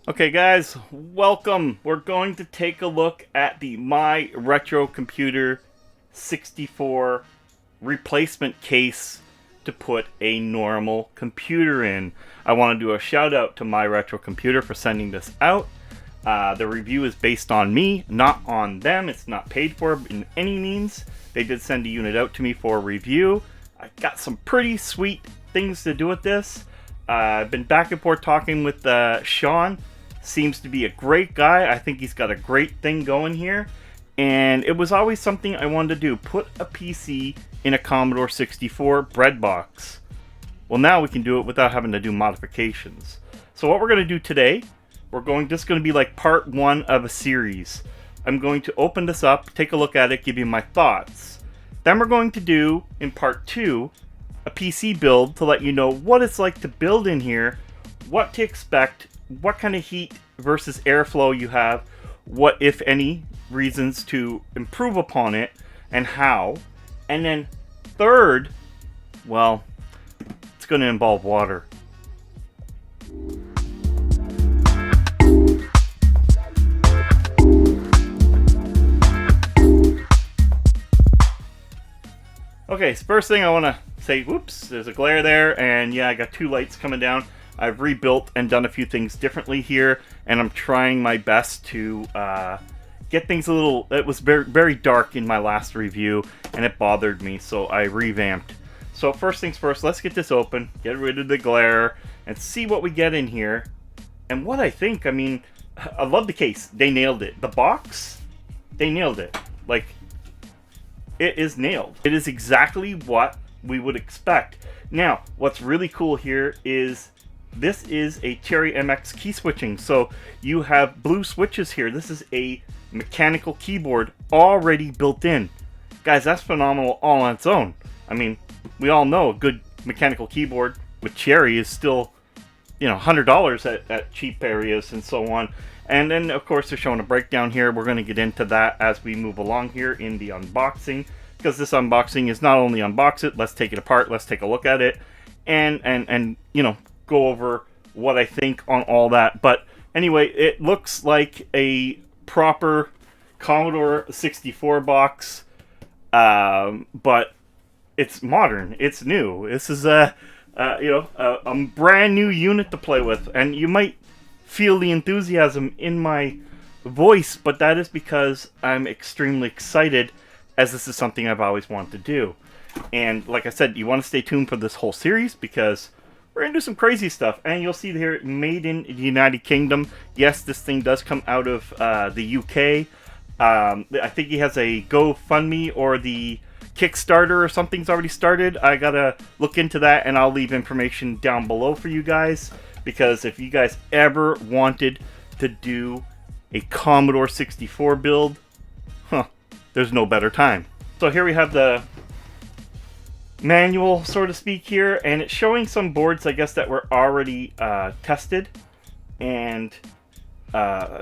Okay guys, welcome. We're going to take a look at the My Retro Computer 64 replacement case to put a normal computer in. I want to do a shout out to My Retro Computer for sending this out. The review is based on me, not on them. It's not paid for in any means. They did send a unit out to me for a review. I got some pretty sweet things to do with this. I've been back and forth talking with Sean. Seems to be a great guy. I think he's got a great thing going here. And it was always something I wanted to do. Put a PC in a Commodore 64 bread box. Well, now we can do it without having to do modifications. So what we're going to do today, this is going to be like part one of a series. I'm going to open this up, take a look at it, give you my thoughts. Then we're going to do, in part two, a PC build to let you know what it's like to build in here, what to expect, what kind of heat versus airflow you have, what, if any, reasons to improve upon it, and how. And then third, well, it's going to involve water. Okay, so first thing I want to say, whoops, there's a glare there, and yeah, I got two lights coming down. I've rebuilt and done a few things differently here, and I'm trying my best to get things a little... It was very, very dark in my last review, and it bothered me, so I revamped. So first things first, let's get this open, get rid of the glare, and see what we get in here. And what I think, I mean, I love the case. They nailed it. The box, they nailed it. Like, it is nailed. It is exactly what we would expect. Now, what's really cool here is this is a Cherry MX key switching. So you have blue switches here. This is a mechanical keyboard already built in. Guys, that's phenomenal all on its own. I mean, we all know a good mechanical keyboard with Cherry is still, you know, $100 at cheap areas and so on. And then, of course, they're showing a breakdown here. We're going to get into that as we move along here in the unboxing. Because this unboxing is not only unbox it, let's take it apart, let's take a look at it. And you know, go over what I think on all that. But anyway, it looks like a proper Commodore 64 box. But it's modern. It's new. This is a brand new unit to play with. And you might feel the enthusiasm in my voice, but that is because I'm extremely excited, as this is something I've always wanted to do. And like I said, you want to stay tuned for this whole series because we're going to do some crazy stuff. And you'll see here, made in the United Kingdom. Yes, this thing does come out of the UK. I think he has a GoFundMe or the Kickstarter or something's already started. I got to look into that, and I'll leave information down below for you guys. Because if you guys ever wanted to do a Commodore 64 build, there's no better time. So here we have the manual, so to speak, here, and it's showing some boards, I guess, that were already tested, and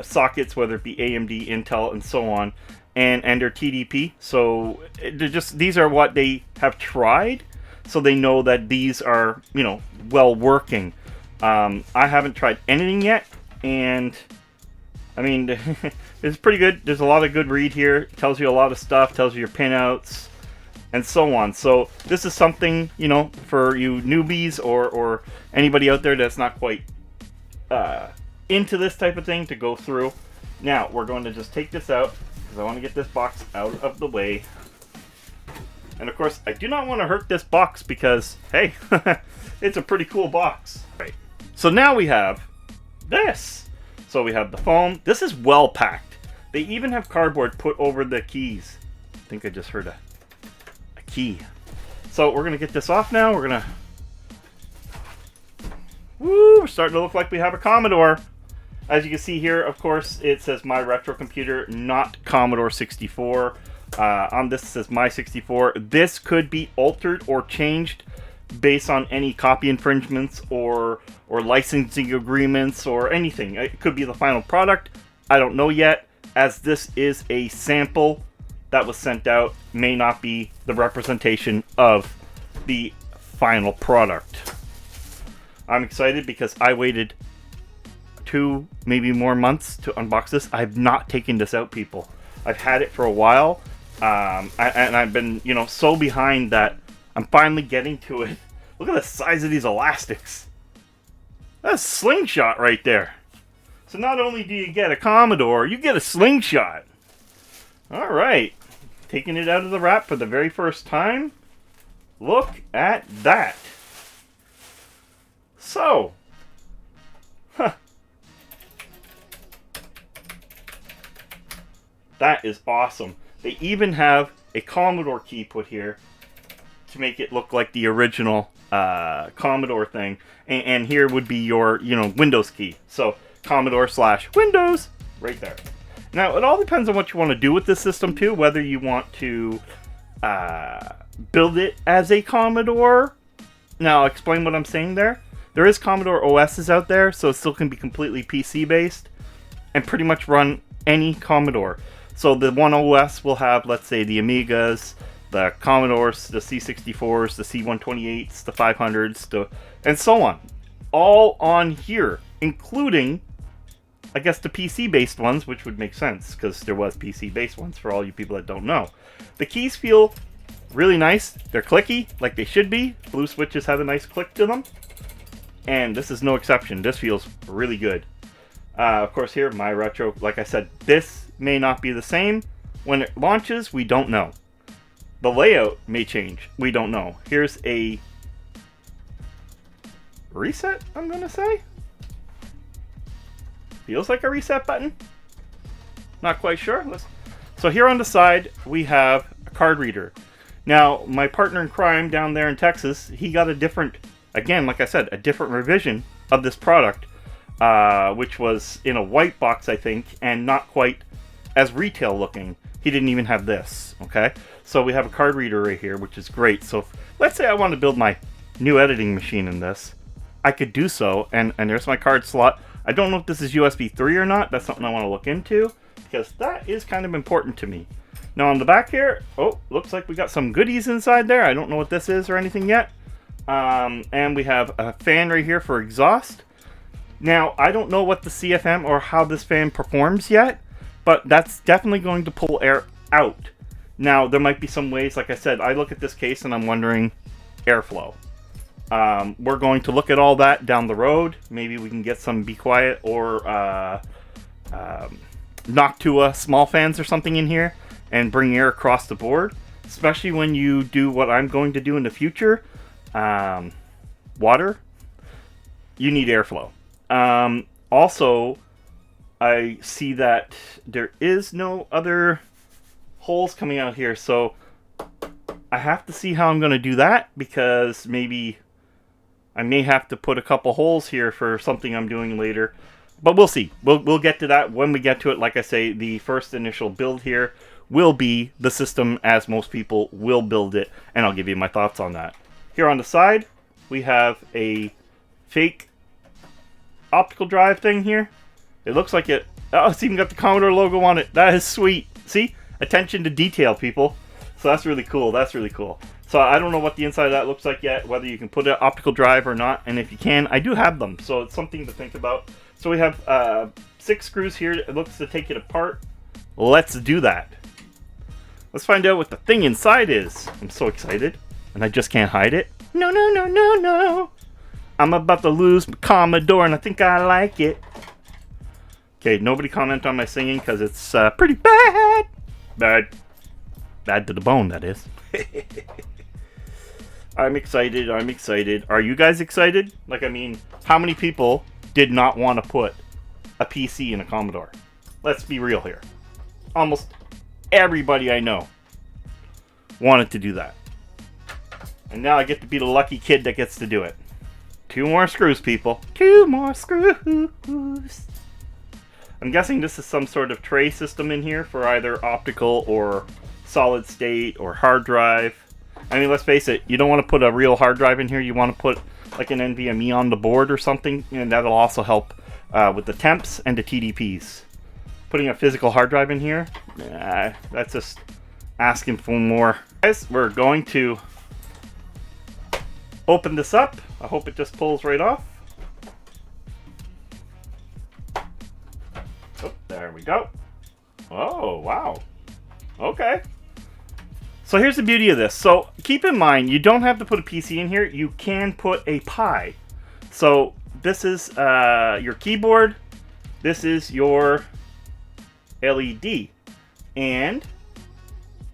sockets, whether it be AMD, Intel, and so on, and their TDP. So these are what they have tried, so they know that these are, you know, well working. I haven't tried anything yet, and I mean, it's pretty good. There's a lot of good read here. It tells you a lot of stuff, tells you your pinouts, and so on. So this is something, you know, for you newbies or anybody out there that's not quite into this type of thing to go through. Now, we're going to just take this out, because I want to get this box out of the way. And of course, I do not want to hurt this box because, hey, it's a pretty cool box. Right. So now we have this. So we have the foam. This is well packed. They even have cardboard put over the keys. I think I just heard a key. So we're going to get this off now. We're going to... Woo! We're starting to look like we have a Commodore. As you can see here, of course, it says My Retro Computer, not Commodore 64. On this it says My 64. This could be altered or changed based on any copy infringements or licensing agreements or anything. It could be the final product. I don't know yet, as this is a sample that was sent out, may not be the representation of the final product. I'm excited because I waited 2, maybe more months to unbox this. I've not taken this out, people. I've had it for a while, and I've been, you know, so behind that I'm finally getting to it. Look at the size of these elastics. That's a slingshot right there. So not only do you get a Commodore, you get a slingshot. All right, taking it out of the wrap for the very first time. Look at that. So, that is awesome. They even have a Commodore key put here to make it look like the original Commodore thing. And here would be your, you know, Windows key. So Commodore/Windows right there. Now, it all depends on what you want to do with this system too, whether you want to build it as a Commodore. Now, I'll explain what I'm saying there. There is Commodore OSs out there, so it still can be completely PC based and pretty much run any Commodore. So the one OS will have, let's say, the Amigas, the Commodores, the C64s, the C128s, the 500s, and so on. All on here, including, I guess, the PC-based ones, which would make sense, because there was PC-based ones for all you people that don't know. The keys feel really nice. They're clicky, like they should be. Blue switches have a nice click to them. And this is no exception. This feels really good. Of course, here, my retro, like I said, this may not be the same. When it launches, we don't know. The layout may change. We don't know. Here's a reset, I'm going to say. Feels like a reset button. Not quite sure. So here on the side, we have a card reader. Now, my partner in crime down there in Texas, he got a different, again, like I said, a different revision of this product, which was in a white box, I think, and not quite as retail looking. He didn't even have this, okay? So we have a card reader right here, which is great. So let's say I want to build my new editing machine in this. I could do so, and there's my card slot. I don't know if this is USB 3 or not. That's something I want to look into, because that is kind of important to me. Now on the back here, oh, looks like we got some goodies inside there. I don't know what this is or anything yet. And we have a fan right here for exhaust. Now, I don't know what the CFM or how this fan performs yet, but that's definitely going to pull air out. Now, there might be some ways, like I said, I look at this case and I'm wondering airflow. We're going to look at all that down the road. Maybe we can get some Be Quiet or Noctua small fans or something in here and bring air across the board, especially when you do what I'm going to do in the future. Water, you need airflow. Also, I see that there is no other holes coming out here, so I have to see how I'm going to do that, because maybe I may have to put a couple holes here for something I'm doing later. But we'll see. We'll get to that when we get to it. Like I say, the first initial build here will be the system as most people will build it, and I'll give you my thoughts on that. Here on the side, we have a fake optical drive thing here. It looks like it. Oh, it's even got the Commodore logo on it. That is sweet. See? Attention to detail, people. So that's really cool. That's really cool. So I don't know what the inside of that looks like yet, whether you can put an optical drive or not. And if you can, I do have them. So it's something to think about. So we have 6 screws here. It looks to take it apart. Let's do that. Let's find out what the thing inside is. I'm so excited. And I just can't hide it. No, no, no, no, no. I'm about to lose my Commodore, and I think I like it. Okay, nobody comment on my singing, because it's pretty bad. Bad to the bone, that is. I'm excited. I'm excited. Are you guys excited? Like, I mean, how many people did not want to put a PC in a Commodore? Let's be real here. Almost everybody I know wanted to do that. And now I get to be the lucky kid that gets to do it. 2 more screws, people. 2 more screws. I'm guessing this is some sort of tray system in here for either optical or solid state or hard drive. I mean, let's face it, you don't want to put a real hard drive in here. You want to put like an NVMe on the board or something, and that'll also help with the temps and the TDPs. Putting a physical hard drive in here, that's just asking for more. Guys, we're going to open this up. I hope it just pulls right off. we go. Oh, wow. Okay. So here's the beauty of this. So keep in mind, you don't have to put a PC in here. You can put a Pi. So this is your keyboard. This is your LED. And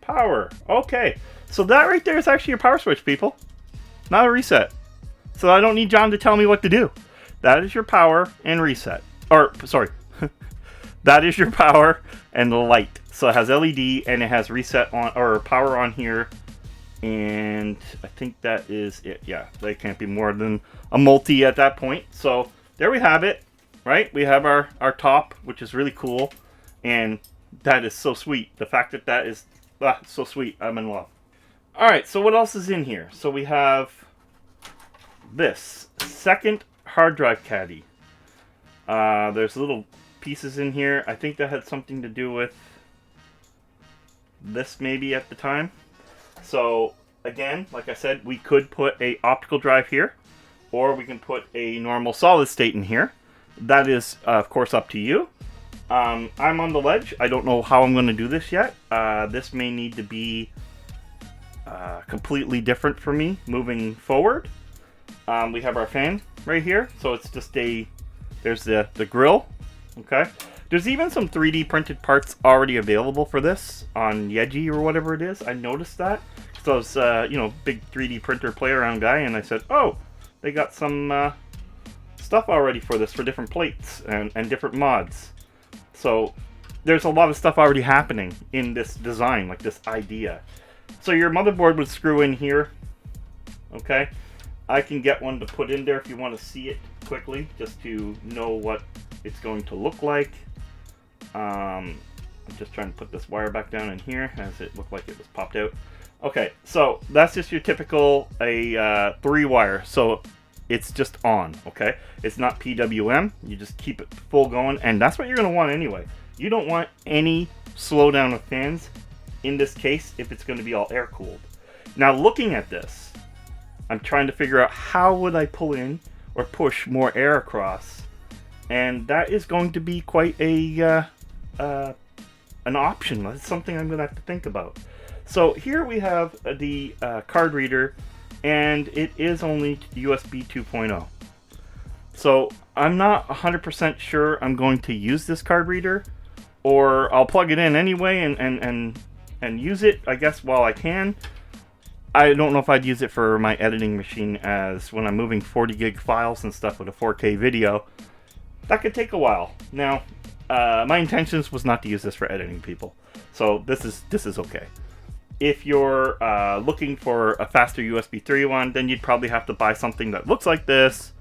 power. Okay. So that right there is actually your power switch, people. Not a reset. So I don't need John to tell me what to do. That is your power and reset. Or, sorry. That is your power and the light. So it has LED and it has reset on, or power on here. And I think that is it. Yeah, they can't be more than a multi at that point. So there we have it, right? We have our top, which is really cool. And that is so sweet. The fact that that is so sweet. I'm in love. All right, so what else is in here? So we have this second hard drive caddy. There's little pieces in here. I think that had something to do with this maybe at the time. So again, like I said, we could put a optical drive here, or we can put a normal solid state in here. That is, of course, up to you. I'm on the ledge. I don't know how I'm going to do this yet. This may need to be completely different for me moving forward. We have our fan right here. So it's just there's the grill. Okay. There's even some 3D printed parts already available for this on Yeji or whatever it is. I noticed that. So I was, big 3D printer play around guy, and I said, oh, they got some stuff already for this, for different plates and different mods. So there's a lot of stuff already happening in this design, like this idea. So your motherboard would screw in here. Okay. I can get one to put in there if you want to see it quickly, just to know what it's going to look like. I'm just trying to put this wire back down in here, as it looked like it was popped out. Okay, so that's just your typical 3-wire. So it's just on, okay? It's not PWM. You just keep it full going, and that's what you're going to want anyway. You don't want any slowdown of fans in this case if it's going to be all air-cooled. Now, looking at this, I'm trying to figure out how would I pull in or push more air across, and that is going to be quite an option. That's something I'm going to have to think about. So here we have the card reader, and it is only USB 2.0. So I'm not 100% sure I'm going to use this card reader, or I'll plug it in anyway and use it, I guess, while I can. I don't know if I'd use it for my editing machine, as when I'm moving 40 gig files and stuff with a 4K video, that could take a while. Now, my intentions was not to use this for editing, people. So this is okay. If you're looking for a faster USB 3 one, then you'd probably have to buy something that looks like this,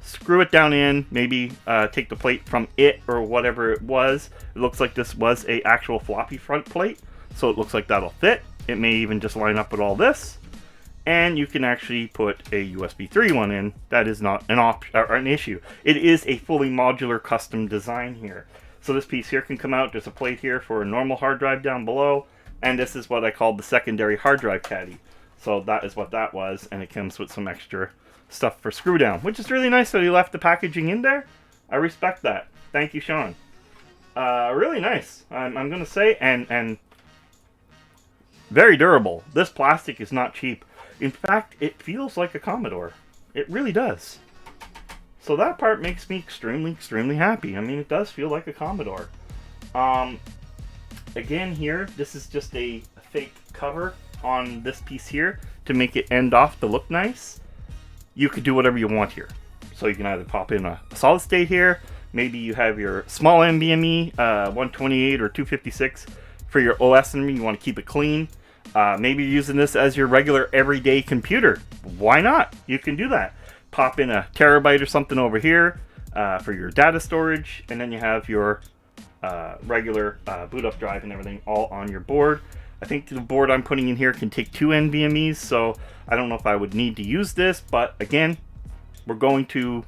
screw it down in, maybe take the plate from it or whatever it was. It looks like this was a actual floppy front plate, so it looks like that'll fit. It may even just line up with all this, and you can actually put a USB 3 one in. That is not an option or an issue. It is a fully modular custom design here. So this piece here can come out. There's a plate here for a normal hard drive down below, and this is what I called the secondary hard drive caddy. So that is what that was, and it comes with some extra stuff for screw down, which is really nice that he left the packaging in there. I respect that. Thank you, Sean. Really nice, I'm gonna say, and very durable. This plastic is not cheap. In fact, it feels like a Commodore. It really does. So that part makes me extremely happy. I mean, it does feel like a Commodore. Again here, this is just a fake cover on this piece here to make it end off to look nice. You could do whatever you want here. So you can either pop in a solid state here. Maybe you have your small NVMe, 128 or 256 for your OS and you want to keep it clean. Maybe you're using this as your regular everyday computer. Why not? You can do that. Pop in a terabyte or something over here for your data storage, and then you have your regular boot up drive and everything all on your board. I think the board I'm putting in here can take 2 NVMEs, so I don't know if I would need to use this, but again, we're going to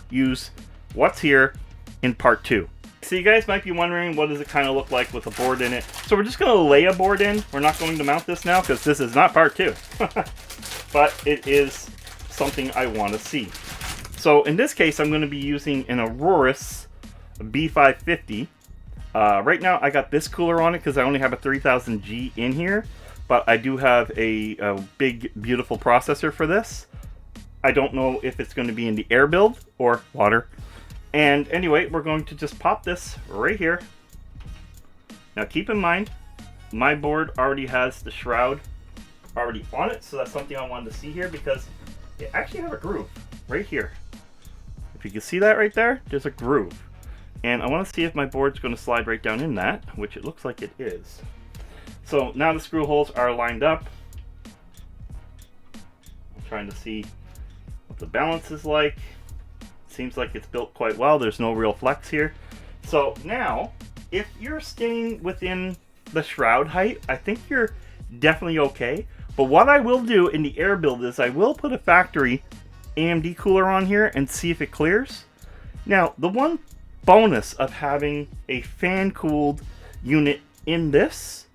use what's here in part 2. So you guys might be wondering, what does it kind of look like with a board in it? So we're just going to lay a board in. We're not going to mount this now because this is not part 2. But it is something I want to see. So in this case, I'm going to be using an Aurorus B550. Right now I got this cooler on it because I only have a 3000G in here, but I do have a big beautiful processor for this. I don't know if it's going to be in the air build or water. And anyway, we're going to just pop this right here. Now keep in mind, my board already has the shroud already on it, so that's something I wanted to see here because it actually have a groove right here. If you can see that right there, there's a groove. And I want to see if my board's going to slide right down in that, which it looks like it is. So now the screw holes are lined up. I'm trying to see what the balance is like. Seems like it's built quite well. There's no real flex here. So now, if you're staying within the shroud height, I think you're definitely okay. But what I will do in the air build is I will put a factory AMD cooler on here and see if it clears. Now, the one bonus of having a fan-cooled unit in this,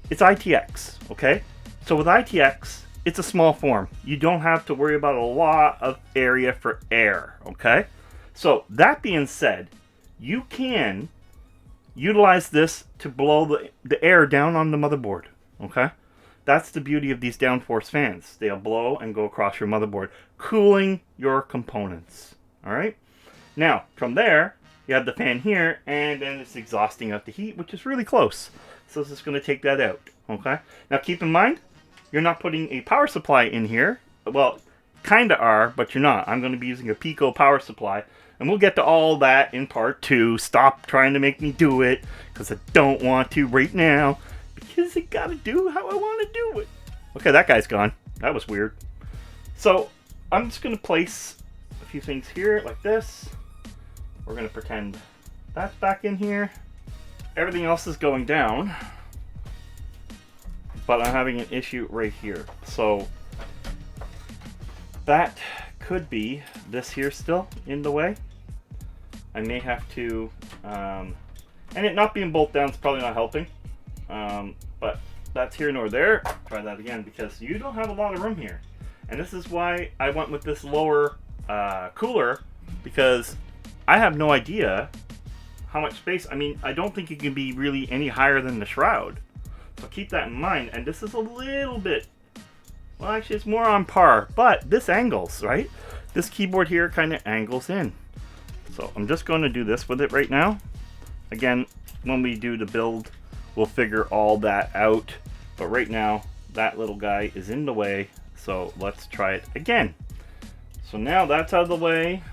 it's ITX, okay? So with ITX, it's a small form. You don't have to worry about a lot of area for air, okay? So that being said, you can utilize this to blow the air down on the motherboard, okay? That's the beauty of these downforce fans. They'll blow and go across your motherboard, cooling your components, all right? Now, from there, you have the fan here, and then it's exhausting out the heat, which is really close. So it's just going to take that out, okay? Now, keep in mind, you're not putting a power supply in here. Well, kind of are, but you're not. I'm going to be using a Pico power supply, and we'll get to all that in part 2. Stop trying to make me do it, because I don't want to right now, because I got to do how I want to do it. Okay, that guy's gone. That was weird. So, I'm just going to place a few things here, like this. We're going to pretend that's back in here. Everything else is going down. But I'm having an issue right here. So that could be this here still in the way. I may have to, and it not being bolt down is probably not helping. But that's here nor there. Try that again because you don't have a lot of room here. And this is why I went with this lower cooler, because I have no idea how much space. I mean, I don't think it can be really any higher than the shroud. So keep that in mind. And this is a little bit, well, actually it's more on par, but this angles, right? This keyboard here kind of angles in. So I'm just going to do this with it right now. Again, when we do the build, we'll figure all that out. But right now, that little guy is in the way. So let's try it again. So now that's out of the way.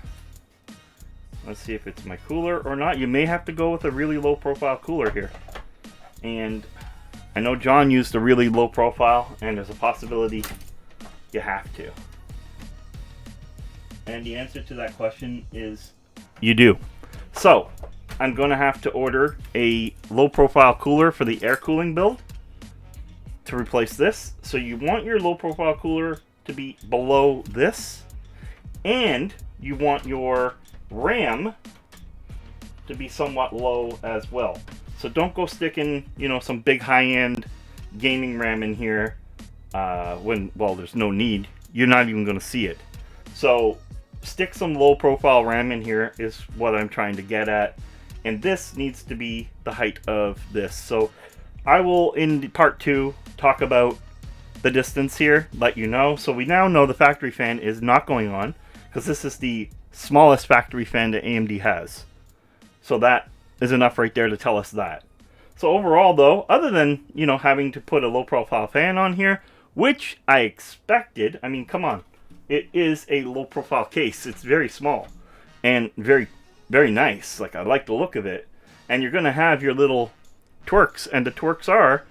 Let's see if it's my cooler or not. You may have to go with a really low profile cooler here. And I know John used a really low profile, and there's a possibility you have to. And the answer to that question is you do. So I'm going to have to order a low profile cooler for the air cooling build to replace this. So you want your low profile cooler to be below this, and you want your RAM to be somewhat low as well. So don't go sticking, you know, some big high-end gaming RAM in here when, well, there's no need. You're not even going to see it. So stick some low-profile RAM in here is what I'm trying to get at. And this needs to be the height of this. So I will, in part 2, talk about the distance here, let you know. So we now know the factory fan is not going on, because this is the smallest factory fan that AMD has. So that is enough right there to tell us that. So overall though, other than, you know, having to put a low profile fan on here, which I expected, I mean, come on, it is a low profile case. It's very small and very, very nice. Like, I like the look of it. And you're going to have your little twerks, and the twerks are,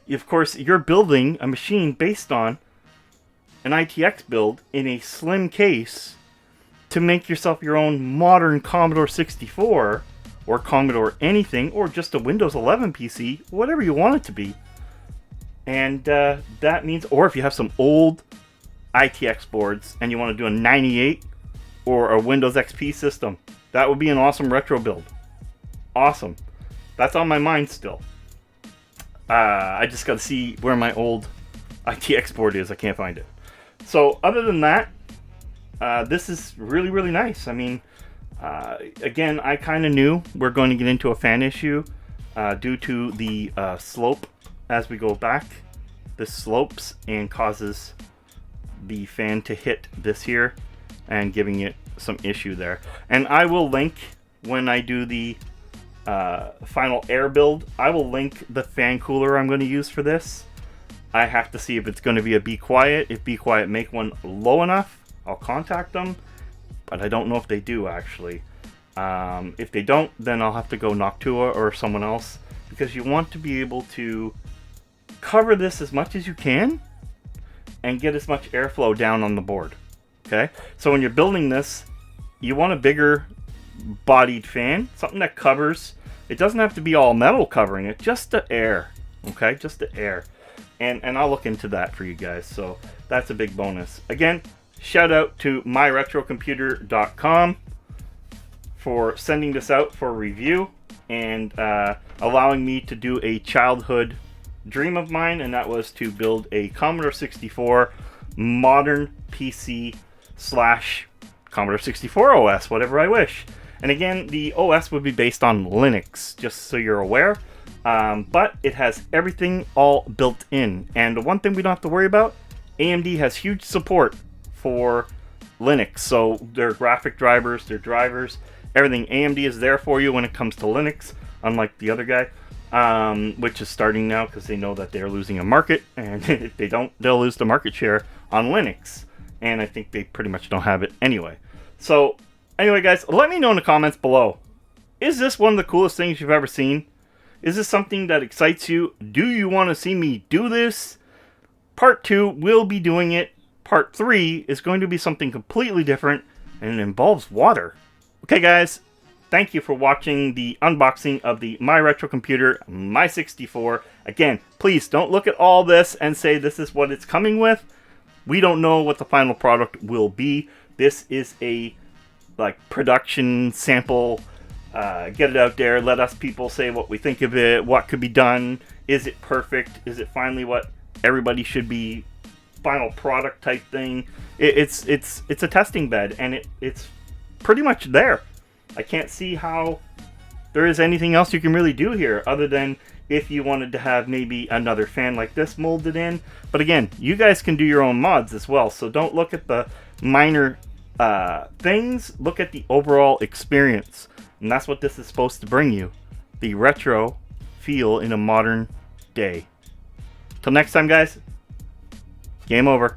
of course, you're building a machine based on an ITX build in a slim case to make yourself your own modern Commodore 64 or Commodore anything, or just a Windows 11 PC, whatever you want it to be. And that means, or if you have some old ITX boards and you want to do a 98 or a Windows XP system, that would be an awesome retro build. Awesome. That's on my mind still. I just got to see where my old ITX board is. I can't find it. So other than that, this is really, really nice. I mean, Again, I kind of knew we're going to get into a fan issue due to the slope as we go back. This slopes and causes the fan to hit this here and giving it some issue there. And I will link, when I do the final air build, I will link the fan cooler I'm going to use for this. I have to see if it's going to be a Be Quiet. If Be Quiet make one low enough, I'll contact them. But I don't know if they do, actually. If they don't, then I'll have to go Noctua or someone else, because you want to be able to cover this as much as you can and get as much airflow down on the board. Okay, so when you're building this, you want a bigger bodied fan, something that covers. It doesn't have to be all metal covering it, just the air. Okay, just the air. And I'll look into that for you guys, so that's a big bonus. Again, shout out to myretrocomputer.com for sending this out for review and allowing me to do a childhood dream of mine, and that was to build a Commodore 64 modern PC / Commodore 64 OS, whatever I wish. And again, the OS would be based on Linux, just so you're aware. But it has everything all built in. And the one thing we don't have to worry about, AMD has huge support for Linux. So their graphic drivers, their drivers, everything, AMD is there for you when it comes to Linux, unlike the other guy, which is starting now because they know that they're losing a market. And if they don't, they'll lose the market share on Linux. And I think they pretty much don't have it anyway. So anyway, guys, let me know in the comments below. Is this one of the coolest things you've ever seen? Is this something that excites you? Do you want to see me do this? Part 2 will be doing it. Part 3 is going to be something completely different, and it involves water. Okay, guys, thank you for watching the unboxing of the My Retro Computer My 64. Again, please don't look at all this and say this is what it's coming with. We don't know what the final product will be. This is a production sample. Get it out there, let us people say what we think of it, what could be done, is it perfect, is it finally what everybody should be, final product type thing. It's a testing bed, and it's pretty much there. I can't see how there is anything else you can really do here, other than if you wanted to have maybe another fan like this molded in. But again, you guys can do your own mods as well, so don't look at the minor things, look at the overall experience. And that's what this is supposed to bring you. The retro feel in a modern day. Till next time, guys. Game over.